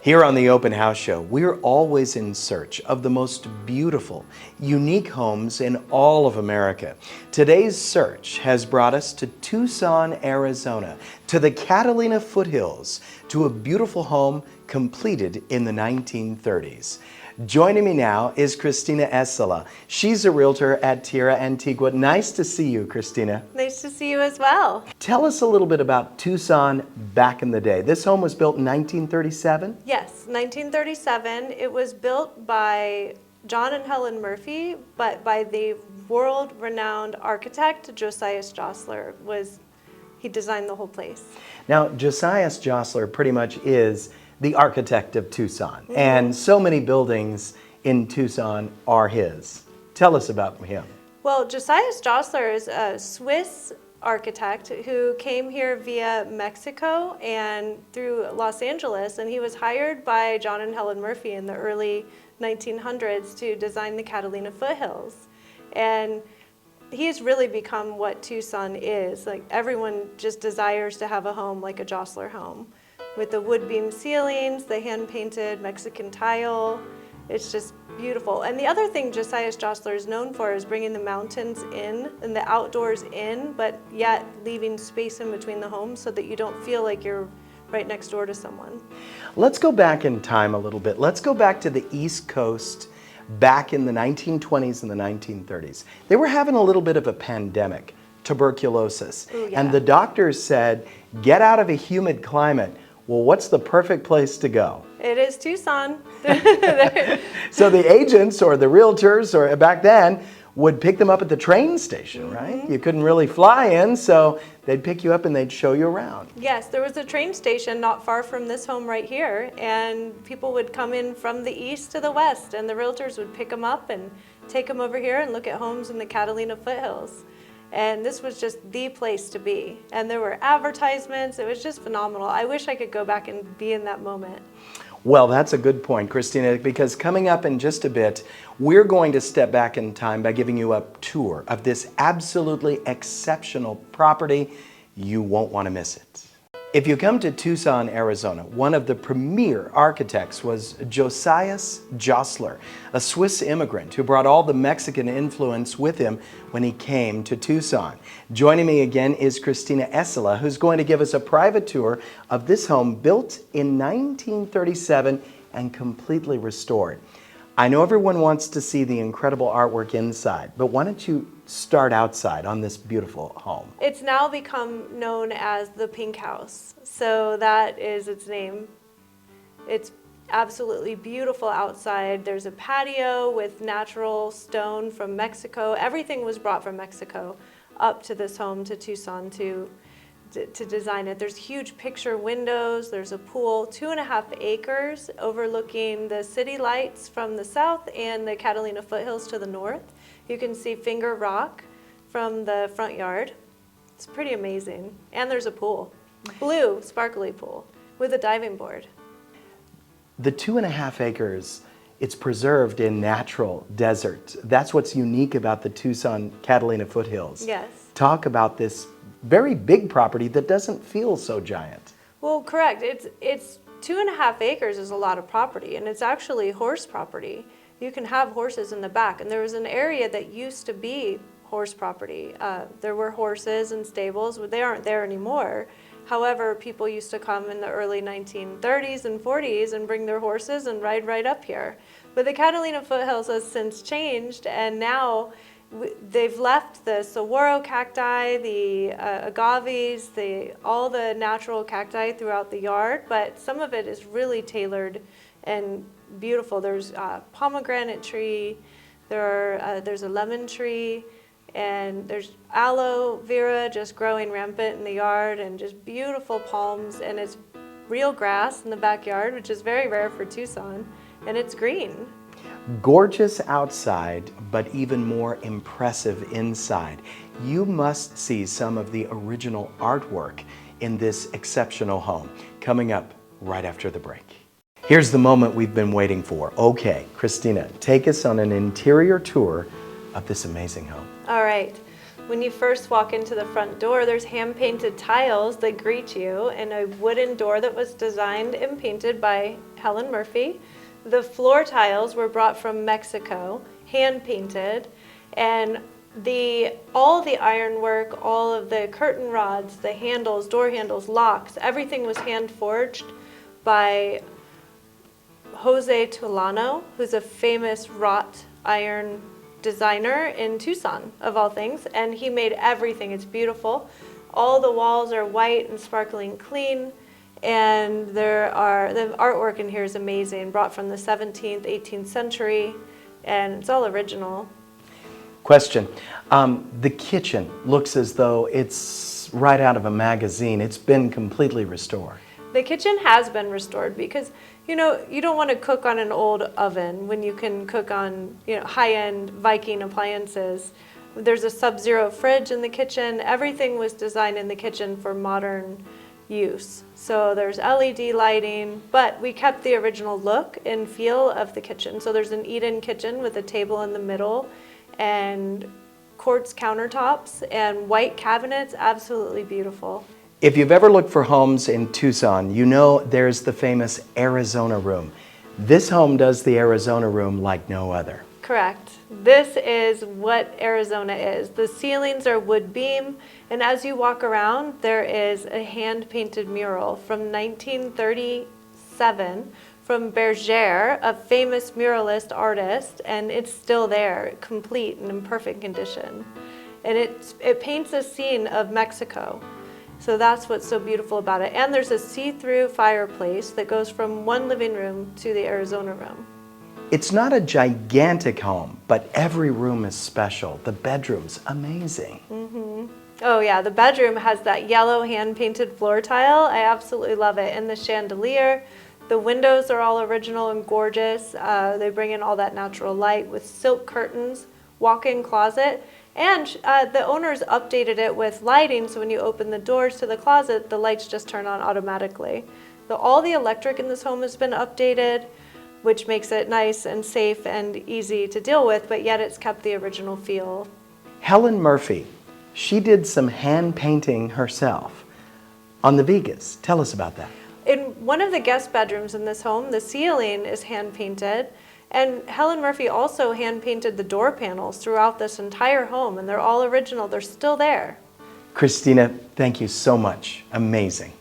Here on the Open House Show, we're always in search of the most beautiful, unique homes in all of America. Today's search has brought us to Tucson, Arizona, to the Catalina foothills, to a beautiful home completed in the 1930s. Joining me now is Cristina Esala. She's a realtor at Tierra Antigua. Nice to see you, Cristina. Nice to see you as well. Tell us a little bit about Tucson back in the day. This home was built in 1937? Yes, 1937. It was built by John and Helen Murphy, but by the world-renowned architect Josias Josler. He designed the whole place. Now, Josias Josler pretty much is the architect of Tucson, and so many buildings in Tucson are his. Tell us about him. Well, Josias Josler is a Swiss architect who came here via Mexico and through Los Angeles, and he was hired by John and Helen Murphy in the early 1900s to design the Catalina foothills. And he's really become what Tucson is. Like, everyone just desires to have a home like a Josler home, with the wood beam ceilings, the hand-painted Mexican tile. It's just beautiful. And the other thing Josias Josler is known for is bringing the mountains in and the outdoors in, but yet leaving space in between the homes so that you don't feel like you're right next door to someone. Let's go back in time a little bit. Let's go back to the East Coast back in the 1920s and the 1930s. They were having a little bit of a pandemic, tuberculosis. Ooh, yeah. And the doctors said, get out of a humid climate. Well, what's the perfect place to go? It is Tucson. So the agents or the realtors or back then would pick them up at the train station, right? You couldn't really fly in, so they'd pick you up and they'd show you around. Yes, there was a train station not far from this home right here, and people would come in from the east to the west, and the realtors would pick them up and take them over here and look at homes in the Catalina foothills. And this was just the place to be. And there were advertisements. It was just phenomenal. I wish I could go back and be in that moment. Well, that's a good point, Cristina, because coming up in just a bit, we're going to step back in time by giving you a tour of this absolutely exceptional property. You won't want to miss it. If you come to Tucson, Arizona, one of the premier architects was Josias Josler, a Swiss immigrant who brought all the Mexican influence with him when he came to Tucson. Joining me again is Cristina Esala, who's going to give us a private tour of this home built in 1937 and completely restored. I know everyone wants to see the incredible artwork inside, but why don't you start outside on this beautiful home? It's now become known as the Pink House, so that is its name. It's absolutely beautiful outside. There's a patio with natural stone from Mexico. Everything was brought from Mexico up to this home, to Tucson, to design it. There's huge picture windows, there's a pool, 2.5 acres overlooking the city lights from the south and the Catalina foothills to the north. You can see Finger Rock from the front yard. It's pretty amazing. And there's a pool, blue, sparkly pool with a diving board. The 2.5 acres, it's preserved in natural desert. That's what's unique about the Tucson Catalina foothills. Yes. Talk about this very big property that doesn't feel so giant. Well, correct. It's 2.5 acres is a lot of property, and it's actually horse property. You can have horses in the back, and there was an area that used to be horse property. There were horses and stables, but they aren't there anymore. However, people used to come in the early 1930s and 40s and bring their horses and ride right up here. But the Catalina foothills has since changed, and now they've left the saguaro cacti, the agaves, all the natural cacti throughout the yard, but some of it is really tailored and beautiful. There's a pomegranate tree, there's a lemon tree, and there's aloe vera just growing rampant in the yard, and just beautiful palms, and it's real grass in the backyard, which is very rare for Tucson, and it's green. Gorgeous outside, but even more impressive inside. You must see some of the original artwork in this exceptional home, coming up right after the break. Here's the moment we've been waiting for. Okay, Cristina, take us on an interior tour of this amazing home. All right. When you first walk into the front door, there's hand-painted tiles that greet you and a wooden door that was designed and painted by Helen Murphy. The floor tiles were brought from Mexico, hand-painted, and all the ironwork, all of the curtain rods, the handles, door handles, locks, everything was hand-forged by Jose Tulano, who's a famous wrought iron designer in Tucson, of all things, and he made everything. It's beautiful. All the walls are white and sparkling clean, and the artwork in here is amazing, brought from the 17th, 18th century, and it's all original. Question. The kitchen looks as though it's right out of a magazine. It's been completely restored. The kitchen has been restored because, you don't want to cook on an old oven when you can cook on, high-end Viking appliances. There's a Sub-Zero fridge in the kitchen. Everything was designed in the kitchen for modern use. So there's LED lighting, but we kept the original look and feel of the kitchen. So there's an eat-in kitchen with a table in the middle and quartz countertops and white cabinets, absolutely beautiful. If you've ever looked for homes in Tucson, you know there's the famous Arizona room. This home does the Arizona room like no other. Correct. This is what Arizona is. The ceilings are wood beam, and as you walk around, there is a hand-painted mural from 1937 from Berger, a famous muralist artist, and it's still there, complete and in perfect condition. And it paints a scene of Mexico. So that's what's so beautiful about it. And there's a see-through fireplace that goes from one living room to the Arizona room. It's not a gigantic home, but every room is special. The bedroom's amazing. Mm-hmm. Oh yeah, the bedroom has that yellow hand-painted floor tile. I absolutely love it. And the chandelier. The windows are all original and gorgeous. They bring in all that natural light with silk curtains, walk-in closet, and the owners updated it with lighting, so when you open the doors to the closet, the lights just turn on automatically. All the electric in this home has been updated, which makes it nice and safe and easy to deal with, but yet it's kept the original feel. Helen Murphy, she did some hand painting herself on the Vigas. Tell us about that. In one of the guest bedrooms in this home, the ceiling is hand-painted, and Helen Murphy also hand-painted the door panels throughout this entire home, and they're all original. They're still there. Christina, thank you so much. Amazing.